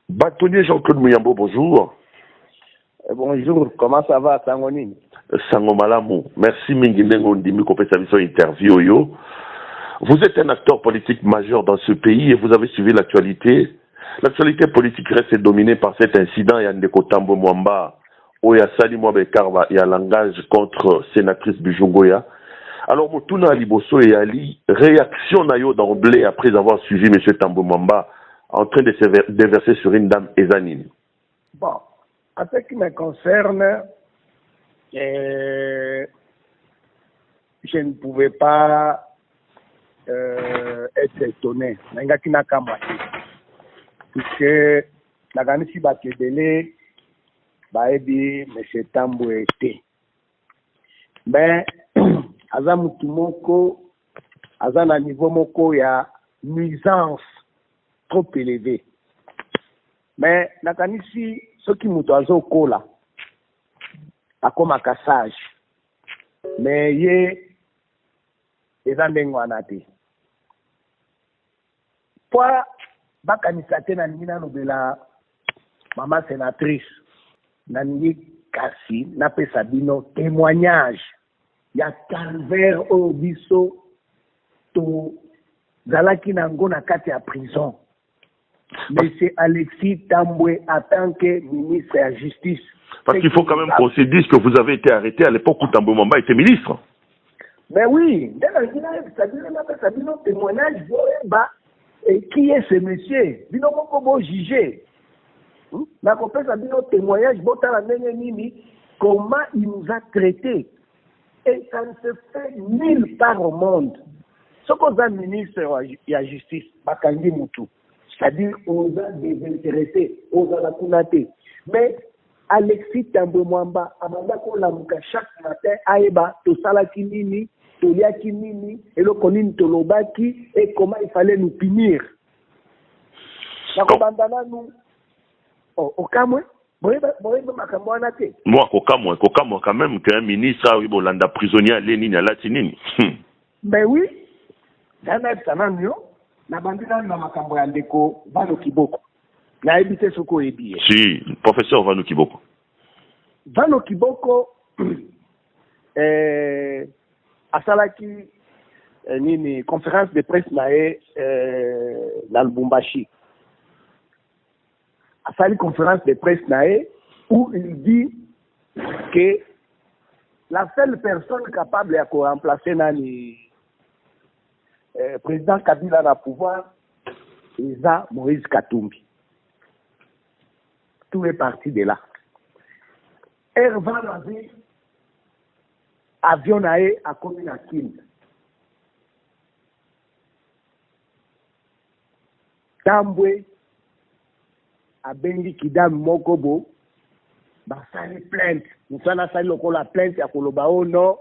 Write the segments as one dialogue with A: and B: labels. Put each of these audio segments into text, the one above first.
A: Bâtonnier Jean-Claude Mouyambo, bonjour.
B: Bonjour, comment ça va, Sangonine?
A: Sango Malamu. Merci Mingindengo Ndimi Kopesa interview yo. Vous êtes un acteur politique majeur dans ce pays et vous avez suivi l'actualité. L'actualité politique reste dominée par cet incident Yandeko Tambo Mwamba, Oya Sali Mwabekarva et un langage contre sénatrice Bijungoya. Alors, Motuna Liboso et Ali, réaction nayo d'emblée après avoir suivi M. Tambo Mwamba en train de se déverser sur une dame Ezanine.
B: Bon, en ce qui me concerne, je ne pouvais pas être étonné. Puisque la Ganisi Bakedele, Baebi, M. Tambo était. Mais, Aza Mutumoko, Aza na niveau moko ya nuisance trop élevé. Mais, nakanisi, ce qui m'a dit kola, a comme un cassage. Mais, yé, les andengwanate. Pour, bakanisate na nina nobela, maman sénatrice, nani kasi, na pesabino, témoignage. Il y a calvaire au biso, to, zalaki nango na kati ya prison. Monsieur Alexis Tambwe en tant que ministre de la Justice.
A: Parce qu'il faut quand même qu'on se dise que vous avez été arrêté à l'époque où Tambo Mwamba était ministre.
B: Mais oui, témoignage, qui est ce monsieur? Bino Mokobo jugé. Témoignage, comment il nous a traités. Et ça ne se fait nulle part au monde. Ce qu'on a ministre de la Justice, Bakangi Moutou. C'est-à-dire, on a désintéressé, on a la kunate. Mais, Alexis Tambo Mwamba, Amanda Kolamuka, chaque matin, Aeba, Tosala Kinini, Tolia Kinini, et le Konini Tolobaki, et comment il fallait nous punir. Nakobandana nous, au Kamwe, moi,
A: quand même, qu'un ministre a eu Bolanda prisonnier à Lénine, à Latinine.
B: Mais oui, na bandina na makambo ya ndeko Vano Kiboko na ebite soko ebiye.
A: Si, professeur Vano Kiboko.
B: Vano Kiboko asalaki nini conférence de presse na Lubumbashi. Asali conférence de presse où il dit que la seule personne capable de remplacer nani président Kabila na pouvoir, c'est Moïse Katumbi. Tout est parti de là. Ervan a dit, avion naé a commis la Kin. Tambwe a bengi Kidam Mokobo, basali plainte. Moussana sali la plainte à Kolobao, non.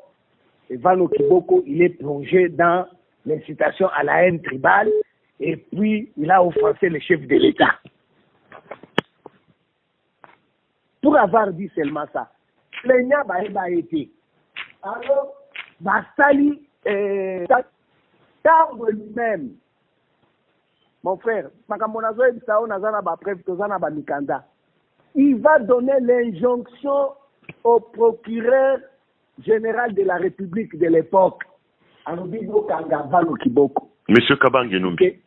B: Et Vano Kiboko, il est plongé dans l'incitation à la haine tribale, et puis il a offensé le chef de l'État. Pour avoir dit seulement ça, plaignant a été. Alors, Bastali, Tambo lui-même, mon frère, il va donner l'injonction au procureur général de la République de l'époque.
A: Monsieur Kabange Numbi.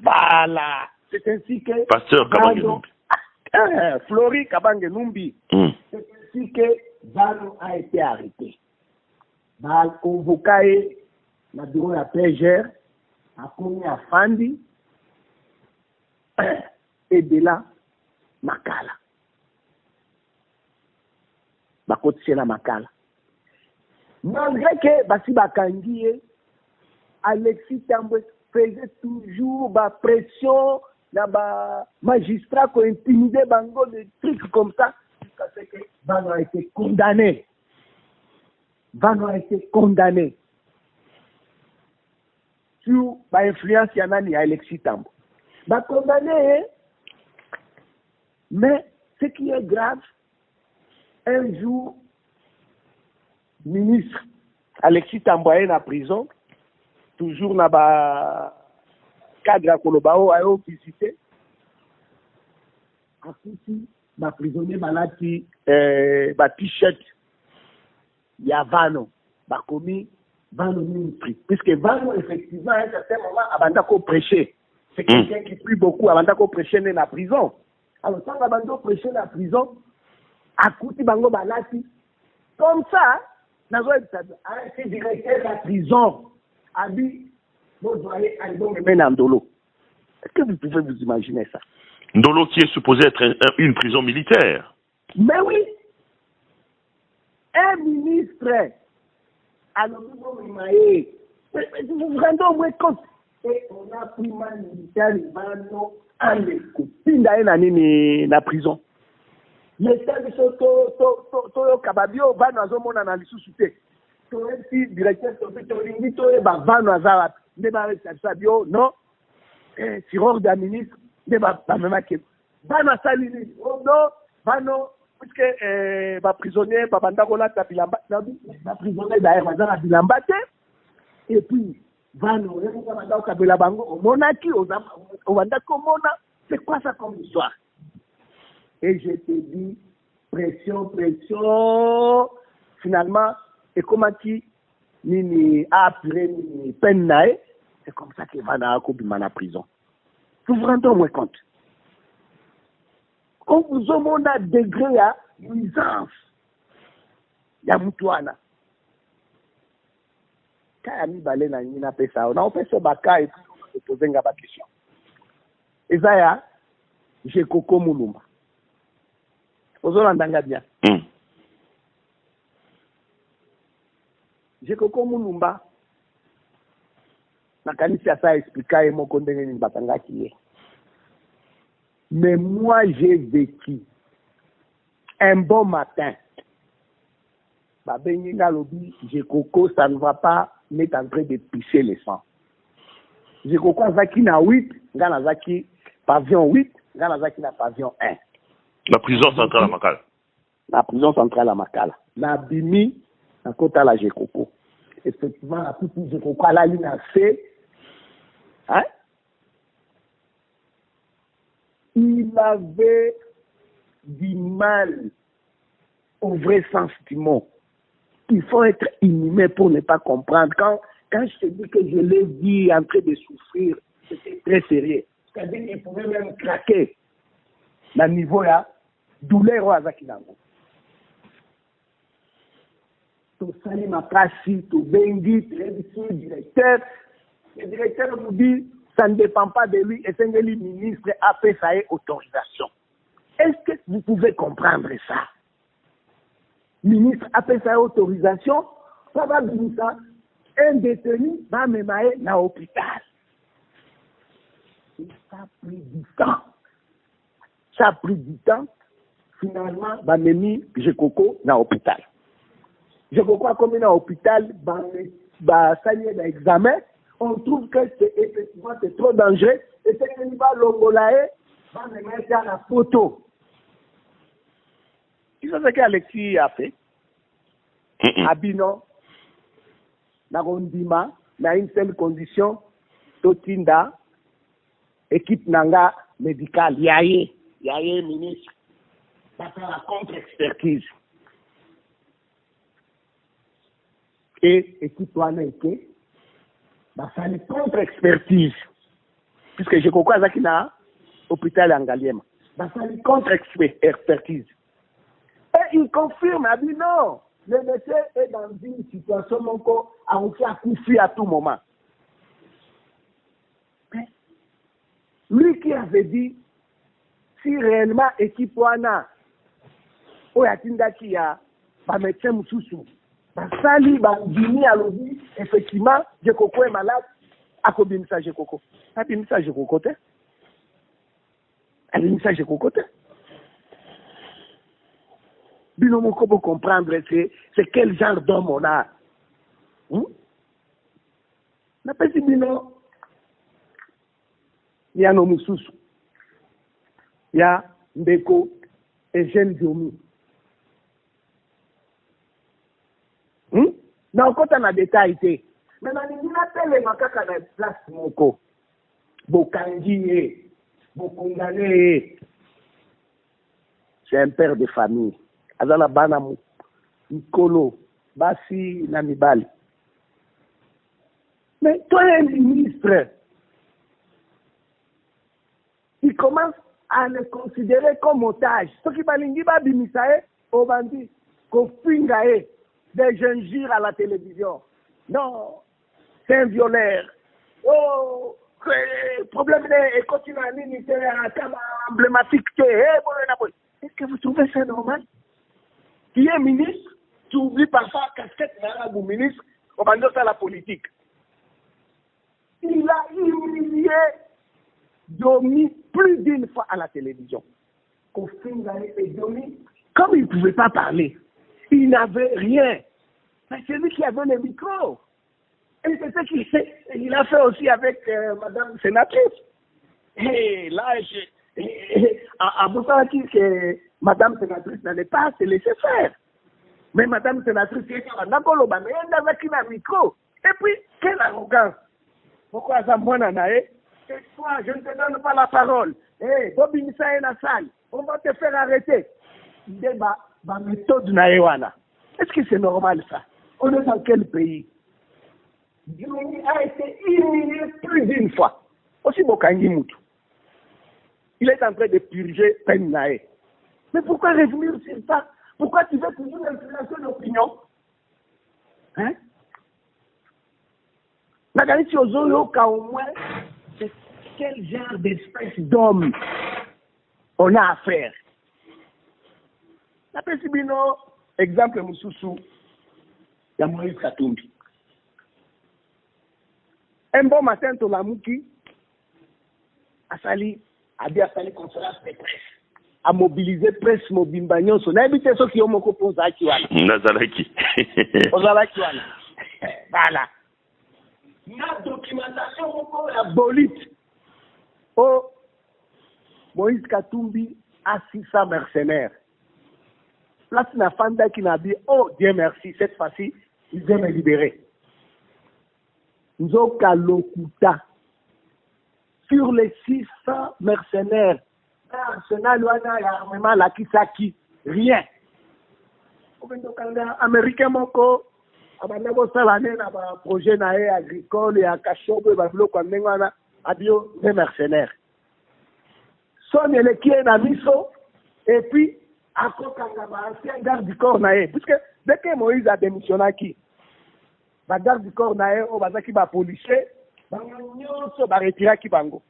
B: Voilà. C'est ainsi que
A: Pasteur Kabange Numbi.
B: Flori Kabange Numbi. C'est ainsi que Vano a été arrêté. Val convoqué na bureau la PGR, a commis à Fandi, et de là, Makala. Bakoti c'est la Makala. Malgré que Bassi Bakangi, Alexis Tambwe faisait toujours la pression, la magistrat qui intimidait Bango, des trucs comme ça, jusqu'à ce que Vano a été condamné. Vano a été condamné sur l'influence Yanani à Alexis Tambwe. Condamné, mais ce qui est grave, un jour, ministre Alexis Tambwe est en prison, toujours dans le cadre à Kolobao, a visité. akuti baprisonnier balati t-shirt ya Vano bakomi Vano ministre, puisque Vano effectivement à un certain moment abanda ko prêcher, c'est quelqu'un qui prie beaucoup abanda ko prêcher dans la prison. Alors quand abanda prêcher dans la prison akuti bango balati comme ça nazo c'est directeur de la prison abi vous voyez album Ndolo. Est-ce que vous pouvez vous imaginer ça?
A: Ndolo qui est supposé être une prison militaire.
B: Mais oui, un ministre, alors vous vous rendez au moins compte. Et on a pris mal militaire, en l'écoute, na prison. Les services to kababio va nous avons mon analyse sous to un directeur to lingi to ba va nous avoir ne ba sabio non tireur d'un ministre ne ba même que va na salini non va non puisque ba prisonnier ba banda ko la bilamba ba prisonnier d'ailleurs bazana bilamba et puis va nous on banda ko kabela bango au monaki au banda ko mona c'est quoi ça comme histoire? Et je te dis, pression, finalement, et comment tu as appelé peine, c'est comme ça qu'il va dans la prison. Vous vous rendez au moins compte. Quand vous avez un degré à nuisance, il y a Moutouana. Quand il y a mis balé dans une ça, on a fait ce baka et puis on a posé une question. Et ça, y a, j'ai Coco Moulumba. Vous entendez bien. J'ai Coco Moulumba. Nakanisi a ça expliqué et mon condamné une batanga qui est. Mais moi, j'ai vécu un bon matin. Babenga lobi, j'ai Coco, ça ne va pas m'être en train de pisser le sang. J'ai Coco Zaki na 8, Gana Zaki pavillon 8, Gana Zaki na pavillon 1.
A: La prison centrale à Makala.
B: La prison centrale à Makala. La Bimi, à côté de la Gécoco. Effectivement, la petite Gécoco, la ligne a fait. Hein? Il avait du mal au vrai sens du mot. Il faut être inhumain pour ne pas comprendre. Quand je te dis que je l'ai dit en train de souffrir, c'était très sérieux. C'est-à-dire qu'il pouvait même craquer. Le niveau là, douleur à Zakinango. To Sali Makasi, to Bengi, le directeur. Le directeur vous dit, ça ne dépend pas de lui, et c'est que le ministre a fait sa autorisation. Est-ce que vous pouvez comprendre ça? Le ministre a fait sa autorisation, ça va dire ça, un détenu va me mettre dans l'hôpital. Ça a pris du temps. Ça a pris du temps. Finalement, bah, mis Gécoco dans l'hôpital. Gécoco a commis dans l'hôpital, bah, ça y est, l'examen. On trouve que effectivement c'est trop dangereux. Et c'est qu'il va l'ongolae, va me mettre dans la photo. Tu sais ce qu'Alexis a fait? Abino, na Rondima, na une seule condition, Totinda, équipe Nanga médicale, Yaye ministre, va faire la contre-expertise. Et équipe Waneke, va faire la contre-expertise. Puisque j'ai compris à Zakina, hôpital Angaliema, va faire la contre-expertise. Et il confirme, il dit non, le médecin est dans une situation à couper à tout moment. Mais lui qui avait dit, si réellement équipe wana oyatinda qui a ba médecin mususu ba sali ba dini à l'obi effectivement Gécoco est malade à kobimisa Gécoco abimisa Gécoco te abimisa Gécoco te bino moko pour comprendre c'est quel genre d'homme on a na pesi bino ya no mususu ya Mbeko et Jeune Diomi. Na okota na détail te. Mais na ningina tele makaka na place moko. Bokangi ye, bokondane ye. c'est un père de famille. Azala bana Nikolo, Basi, Namibali. Mais toi, un ministre, il commence à le considérer comme otage. Ce qui va l'ingénieur bimisae, au bandit, qu'on fingae, des gingives à la télévision. Non, c'est un violeur. Oh, problème de continue à l'unité, un thème emblématique. Est-ce que vous trouvez ça normal? Qui est ministre, tu oublies parfois casquette d'un ministre, on va dire ça la politique. Il a humilié Domi plus d'une fois à la télévision. Et Domi, comme il ne pouvait pas parler, il n'avait rien. C'est lui qui avait le micro. Et c'est ce qu'il a fait aussi avec Madame Sénatrice. Et là, à Boussaki, que Madame Sénatrice n'allait pas se laisser faire. Mais Madame Sénatrice, elle n'a avec un micro. Et puis, quelle arrogance. Pourquoi ça m'en cette fois, je ne te donne pas la parole. Eh, Bobby Missa est dans la salle. On va te faire arrêter. Débat, ma méthode naïwana. Est-ce que c'est normal ça? On est dans quel pays? Diouni a été humilié plus d'une fois. Aussi Bokangi Moutou. Il est en train de purger peine naïe. Mais pourquoi revenir sur ça? Pourquoi tu veux toujours influencer l'opinion? Hein? La Galicie aux au moins, c'est quel genre d'espèce d'homme on a à faire. La Pessibino, exemple Moussoussou, il y a Moïse Katumbi. Un bon matin, Tolamouki a bien sali conférence de presse, a mobilisé presse Mobimbagnon, son habité ceux qui ont mon copain à Kiwana.
A: Nazalaki.
B: Ozalakiwana. Voilà. La documentation pour la bolite. Oh, Moïse Katumbi a 600 mercenaires. Place na Fanda qui n'a dit, oh Dieu merci, cette fois-ci, il vient me libérer. Nzoka Lokuta. Sur les 600 mercenaires, l'arsenal wana ya armement la Kisaki, rien. Américain moko, abandabo salane na ba projet na agricole et à Kashobo ba biloko ndengwana adio des mercenaires. Son qui est na miso et puis akokanga ba ancien garde du corps na puisque dès que Moïse a démissionné qui ba garde du corps na o bazaki ba policier ba nyonso ba retira ki bango.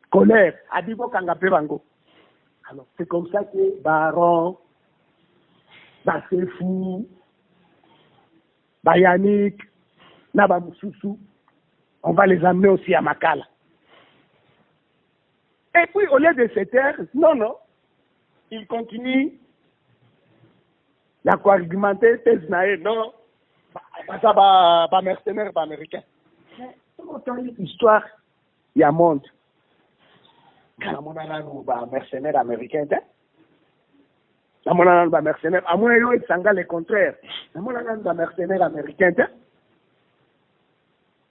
B: Colère adibo kanga pe bango. Alors c'est comme ça que Baron Basefou, Bayanik, Naba Moussoussou, on va les amener aussi à Makala. Et puis, au lieu de se taire, non, ils continuent à argumenter, non, ça va mercenaire, pas américain. Mais, autant l'histoire, il y a un monde. Quand on a un mercenaire américain, à mon avis, un mercenaire, à mon avis, c'est le contraire. À mon avis, un mercenaire américain.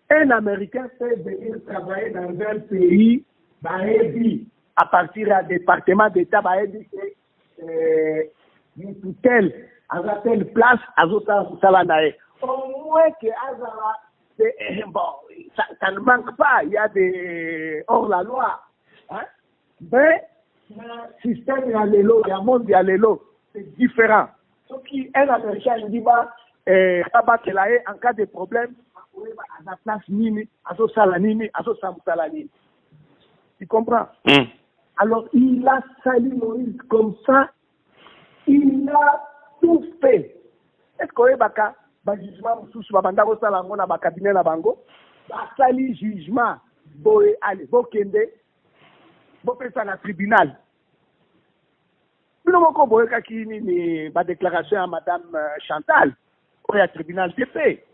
B: Un Américain fait venir travailler dans un pays, à partir d'un département d'État, une tutelle, à telle place, à Salanae. Au moins que ça ne manque pas, il y a des hors la loi. Hein? Mais le système, il y a le monde, il y a c'est différent. Ce qui est américain, il dit, en cas de problème, à la place Nini, à Salanini, à Salanini. Tu comprends? Alors, il a sali Moïse comme ça, il a tout fait. Est-ce qu'on est baka, jugement, sous Babanda, Salamon, à cabinet, à Bango, sali jugement, boé, allez, Bokende, Bopé, ça, la tribunal. Nous avons une déclaration à Madame Chantal au tribunal de paix.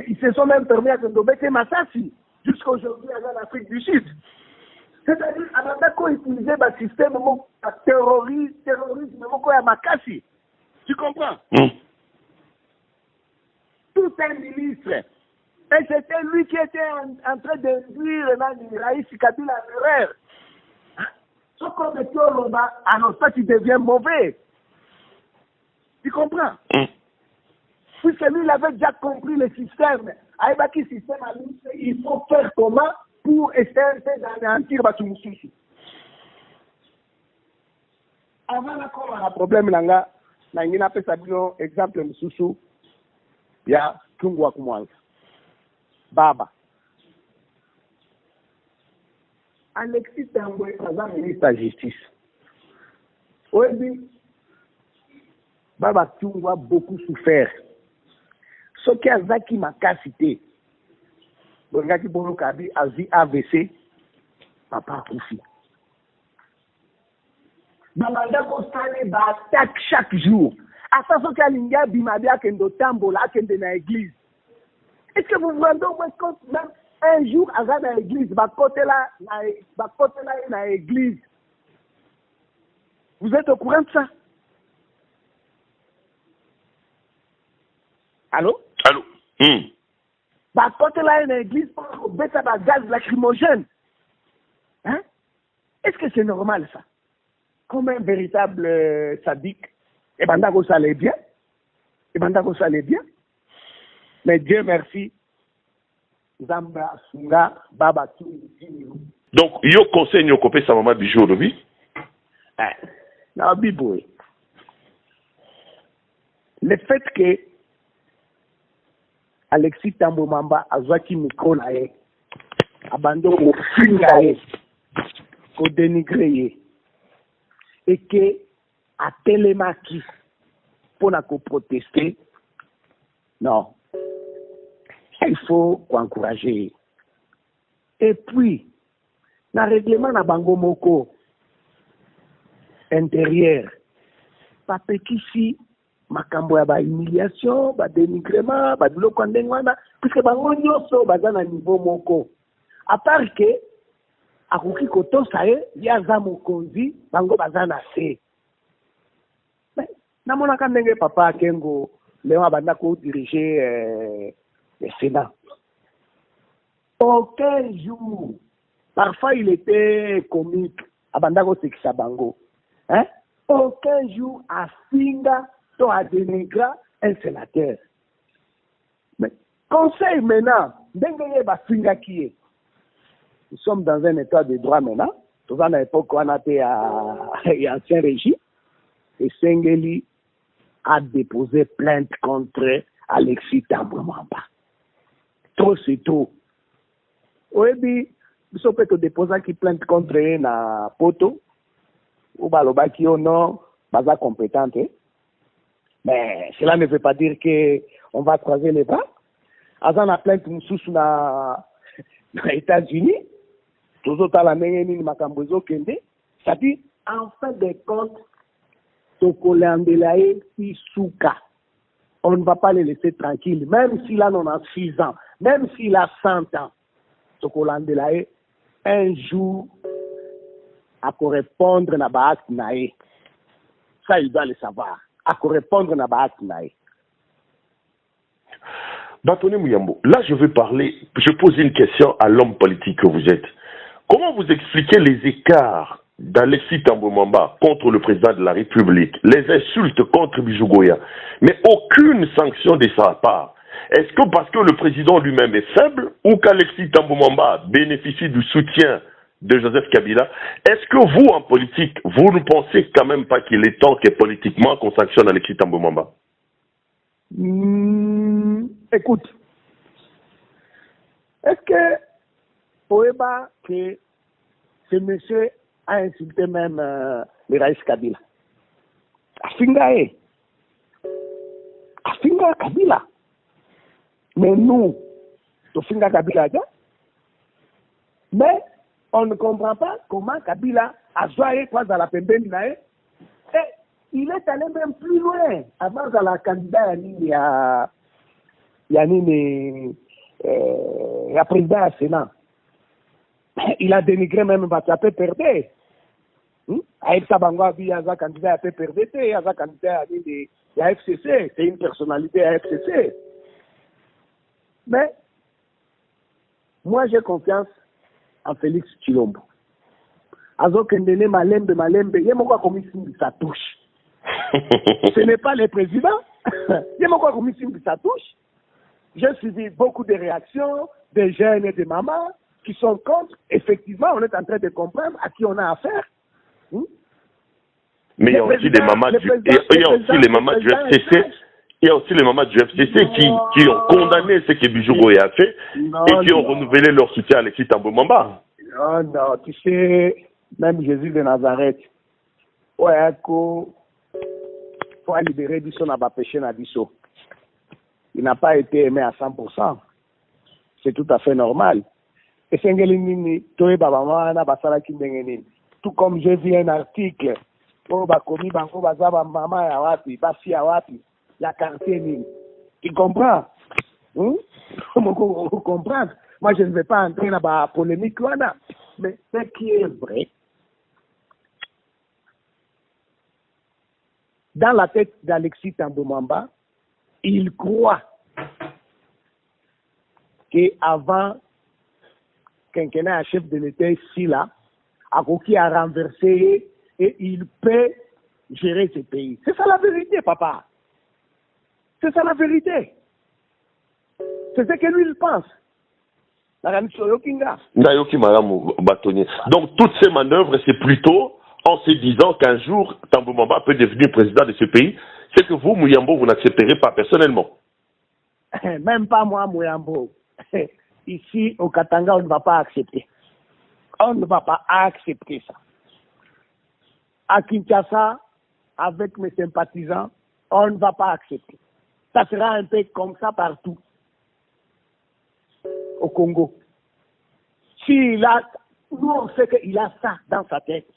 B: Ils se sont même permis de Ndobete Massassi jusqu'à aujourd'hui en Afrique du Sud. C'est-à-dire, on a utilisé le système terrorisme à Makassi. Tu comprends? Tout un ministre Et c'était lui qui était en train d'induire Raïs Kabila en erreur. Ce qu'on met au bas, alors ça, tu deviens mauvais. Tu comprends? Puisque lui, il avait déjà compris le système. Aïbaki système, il faut faire comment pour essayer d'anéantir Batumoussoussou. Avant d'accord, un problème, là, il a fait exemple Moussoussou, il y a Tungwa Kumwanga. Baba. Alexis Tambwe, président ministre de la Justice. Oui, Baba Tungwa a beaucoup souffert. Ce qui a Zaki Makasité, le gars qui a vu AVC, papa Koufi. Baba Ndakostane attaque chaque jour. À ça, ce qui a l'inga Bimabia Kendo Tambola, Kendo na église. Est-ce que vous vous rendez compte même un jour à la église, côté là, dans l'église. Vous êtes au courant de ça? Allô?
A: Allô?
B: Côté là, dans l'église, on met ça dans gaz lacrymogène. Hein? Est-ce que c'est normal ça? Comme un véritable sadique, et ben d'accord, ça allait bien. Mais Dieu merci. Zamba, Sunga, Baba,
A: donc, yo conseil yo copé sa maman bijou aujourd'hui?
B: Non, Biboué. Le fait que Alexis Tambo Mamba a joué micro là, abandonné au film là, au dénigré, et que a télémaki pour la protester, non. Il faut encourager. Et puis, dans le règlement de Bango Moko intérieur, pas petit si, makambo ya ba humiliation, ba dénigrement, ba biloko ndengwana, puisque bango nyonso baza na niveau moko. À part que, akoki kotosa ye, yaza mokonzi, bango baza na se. Mais, namonaka ndenge papa Kengo, Léon abanda ko diriger le Sénat. Aucun jour, parfois il était comique, abandako sekisa bango. Hein? Aucun jour à Singa, to à dénigrer un sénateur. Mais conseil maintenant, d'engager ba Singa qui est. Nous sommes dans un état de droit maintenant. Tout à l'époque où on était à Ancien Régime, et Sengeli a déposé plainte contre Alexis Tambo Mamba. Trop c'est trop. Oui, nous peut déposer qui plainte contre na poto ou baloba qui au non baza compétente. Mais cela ne veut pas dire que on va croiser les bras. Azan a plainte sous na États-Unis. Tous autres la même ni makambozo kende. Ça dit en fin de compte Tokolandelae Isuka. On ne va pas les laisser tranquilles, même s'il a 96 ans, même s'il a 100 ans. Tokolandelae, un jour, à correspondre à Baak Nae. Ça, il doit le savoir. À correspondre à Baak Nae.
A: Batone Mouyambo, là je pose une question à l'homme politique que vous êtes. Comment vous expliquez les écarts d'Alexis Tambo Mamba contre le président de la République, les insultes contre Bijou Goya, mais aucune sanction de sa part? Est-ce que parce que le président lui-même est faible ou qu'Alexis Tambo Mamba bénéficie du soutien de Joseph Kabila? Est-ce que vous, en politique, vous ne pensez quand même pas qu'il est temps que politiquement qu'on sanctionne Alexis Tambo Mamba?
B: Écoute, est-ce que Poeba, que ce monsieur a insulté même le Raïs Kabila? Afinga Kabila. Mais nous, Tofinga Kabila, mais on ne comprend pas comment Kabila a joué quoi dans la pembeni nae. Et il est allé même plus loin. Avant dans la candidat il y a président à Sénat. Il a dénigré même Batape Perdé. Aïe Sabangwa il y a un candidat à PPRD, il y a un candidat à FCC, c'est une personnalité à FCC. Mais Moi, j'ai confiance en Félix Tshilombo. Azo Kendene Malembe, il y a mon comme ça touche. Ce n'est pas le président. Il y a mon comme ça touche. J'ai suivi beaucoup de réactions des jeunes et des mamans qui sont contre. Effectivement, on est en train de comprendre à qui on a affaire.
A: Mais il y a aussi les mamans du FCC. Il y a aussi les mamans du FCC qui ont condamné ce que Bijougoye a fait et qui ont renouvelé leur soutien à Alexis Thambwe Mwamba.
B: Non, tu sais, même Jésus de Nazareth, il faut libérer Bisso n'a pas péché na Bisso. Il n'a pas été aimé à 100%. C'est tout à fait normal. Et c'est tout comme j'ai vu un article, tu comprends? Vous comprenez? Moi, je ne vais pas entrer dans la polémique, mais ce qui est vrai, dans la tête d'Alexis Thambwe Mwamba, il croit qu'avant quinquennat chef de l'État ici, là, Akoki a renversé et il peut gérer ce pays. C'est ça la vérité, papa. C'est ça la vérité. C'est ce que lui, il pense.
A: Donc, toutes ces manœuvres, c'est plutôt en se disant qu'un jour, Thambwe Mwamba peut devenir président de ce pays. C'est que vous, Muyambo, vous n'accepterez pas personnellement.
B: Même pas moi, Muyambo. Ici, au Katanga, on ne va pas accepter. On ne va pas accepter ça. À Kinshasa, avec mes sympathisants, on ne va pas accepter. Ça sera un peu comme ça partout. Au Congo. Nous on sait qu'il a ça dans sa tête,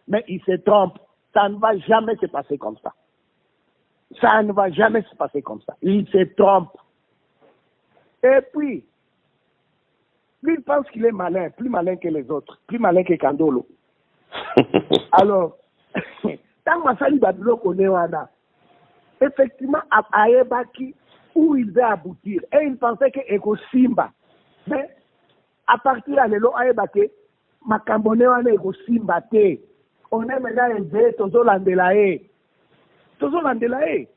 B: mais il se trompe. Ça ne va jamais se passer comme ça. Ça ne va jamais se passer comme ça. Il se trompe. Et puis, lui, il pense qu'il est malin, plus malin que les autres, plus malin que Kandolo. Alors, tant que Massali Babilo connaît Wana, effectivement, à Aebaki, où il va aboutir, et il pensait que Eko Simba, mais à partir de l'élo Aebaki, Makambone Wana Eko Simba te, on est maintenant élevé, Tozo Landelae. Tozo Landelae.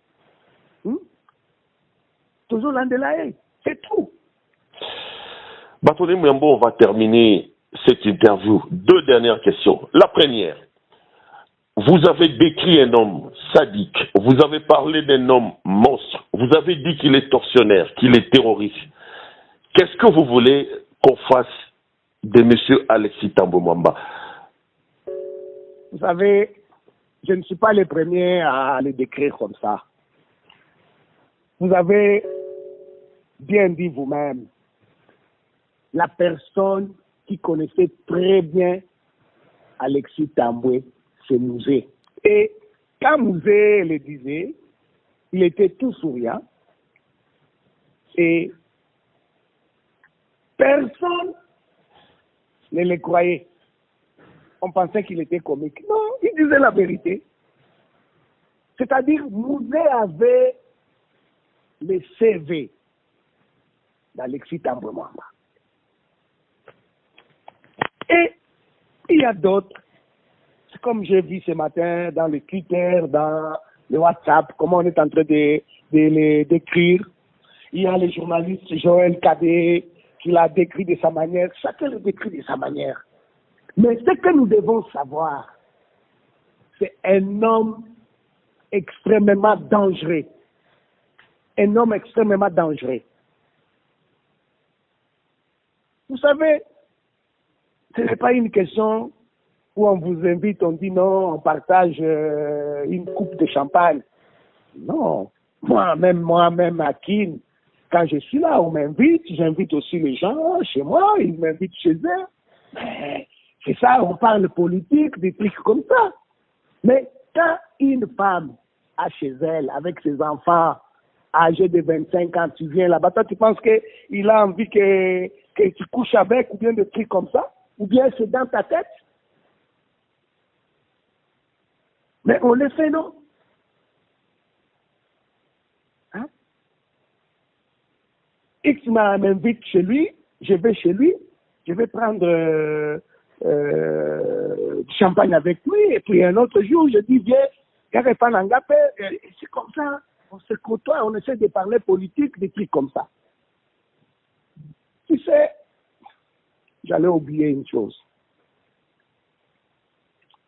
B: Tozo Landelae. C'est tout.
A: Batoni Muyambo, on va terminer cette interview. 2 dernières questions. La première, vous avez décrit un homme sadique, vous avez parlé d'un homme monstre, vous avez dit qu'il est tortionnaire, qu'il est terroriste. Qu'est-ce que vous voulez qu'on fasse de M. Alexis Thambwe Mwamba?
B: Vous savez, je ne suis pas le premier à le décrire comme ça. Vous avez bien dit vous-même, la personne qui connaissait très bien Alexis Thambwe, c'est Mouzé. Et quand Mouzé le disait, il était tout souriant. Et personne ne le croyait. On pensait qu'il était comique. Non, il disait la vérité. C'est-à-dire, Mouzé avait le CV d'Alexis Thambwe Mwamba. Et il y a d'autres, c'est comme j'ai vu ce matin dans le Twitter, dans le WhatsApp, comment on est en train de les décrire. Il y a le journaliste Joël Cadet qui l'a décrit de sa manière. Chacun le décrit de sa manière. Mais ce que nous devons savoir, c'est un homme extrêmement dangereux. Un homme extrêmement dangereux. Vous savez, ce n'est pas une question où on vous invite, on dit non, on partage une coupe de champagne. Non. Moi-même, à Kin, quand je suis là, on m'invite, j'invite aussi les gens chez moi, ils m'invitent chez eux. Mais c'est ça, on parle politique, des trucs comme ça. Mais quand une femme a chez elle, avec ses enfants, âgés de 25 ans, tu viens là-bas, toi tu penses qu'il a envie que tu couches avec, ou bien des trucs comme ça? Ou bien c'est dans ta tête? Mais on le fait, non? Hein? X m'invite chez lui, je vais chez lui, je vais prendre du champagne avec lui, et puis un autre jour, je dis, viens, c'est comme ça, on se côtoie, on essaie de parler politique, des trucs comme ça. Tu sais, j'allais oublier une chose.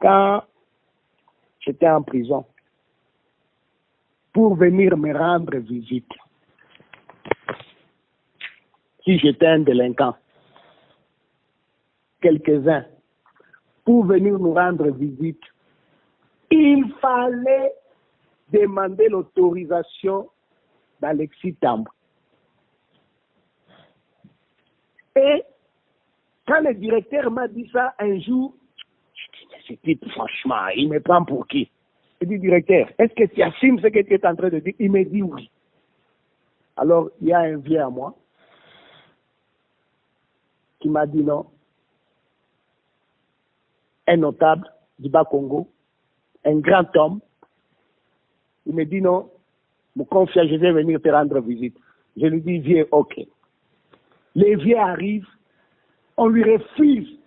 B: Quand j'étais en prison, pour venir me rendre visite, si j'étais un délinquant, quelques-uns, pour venir nous rendre visite, il fallait demander l'autorisation d'Alexis Tambwe. Et quand le directeur m'a dit ça un jour, je dis, mais ce type, franchement, il me prend pour qui? Je dis, directeur, est-ce que tu assumes ce que tu es en train de dire? Il me dit oui. Alors, il y a un vieux à moi qui m'a dit non. Un notable du Bas-Congo, un grand homme. Il me dit non, me confie, je vais venir te rendre visite. Je lui dis, viens, ok. Les vieux arrivent, on lui refuse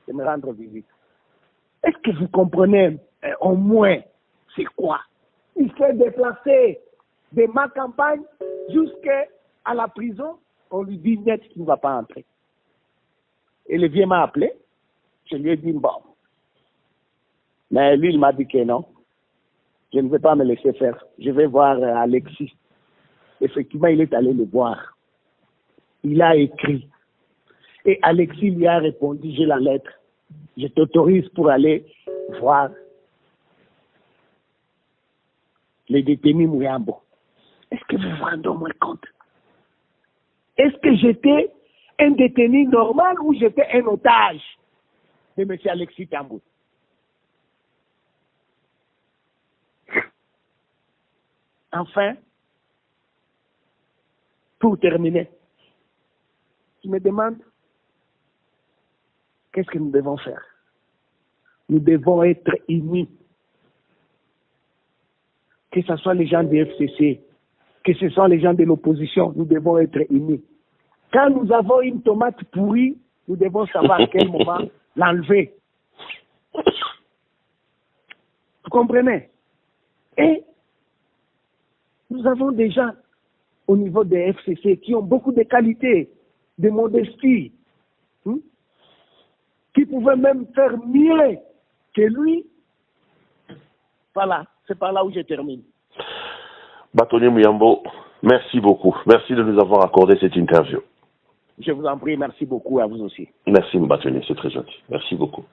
B: de me rendre visite. Est-ce que vous comprenez au moins c'est quoi? Il s'est déplacé de ma campagne jusqu'à la prison. On lui dit net qu'il ne va pas entrer. Et le vieux m'a appelé. Je lui ai dit bon. Mais lui, il m'a dit que non. Je ne vais pas me laisser faire. Je vais voir Alexis. Effectivement, il est allé le voir. Il a écrit. Et Alexis lui a répondu, j'ai la lettre. Je t'autorise pour aller voir les détenus Mouyambo. Est-ce que vous vous rendez au moins compte? Est-ce que j'étais un détenu normal ou j'étais un otage de M. Alexis Tambwe? Enfin, pour terminer, je me demande qu'est-ce que nous devons faire? Nous devons être unis. Que ce soit les gens du FCC, que ce soit les gens de l'opposition, nous devons être unis. Quand nous avons une tomate pourrie, nous devons savoir à quel moment l'enlever. Vous comprenez? Et nous avons des gens au niveau des FCC qui ont beaucoup de qualités, de modestie, qui pouvaient même faire mieux que lui. Voilà, c'est par là où je termine.
A: Bâtonnier Mouyambo, merci beaucoup. Merci de nous avoir accordé cette interview.
B: Je vous en prie, merci beaucoup à vous aussi.
A: Merci Bâtonnier, c'est très gentil. Merci beaucoup.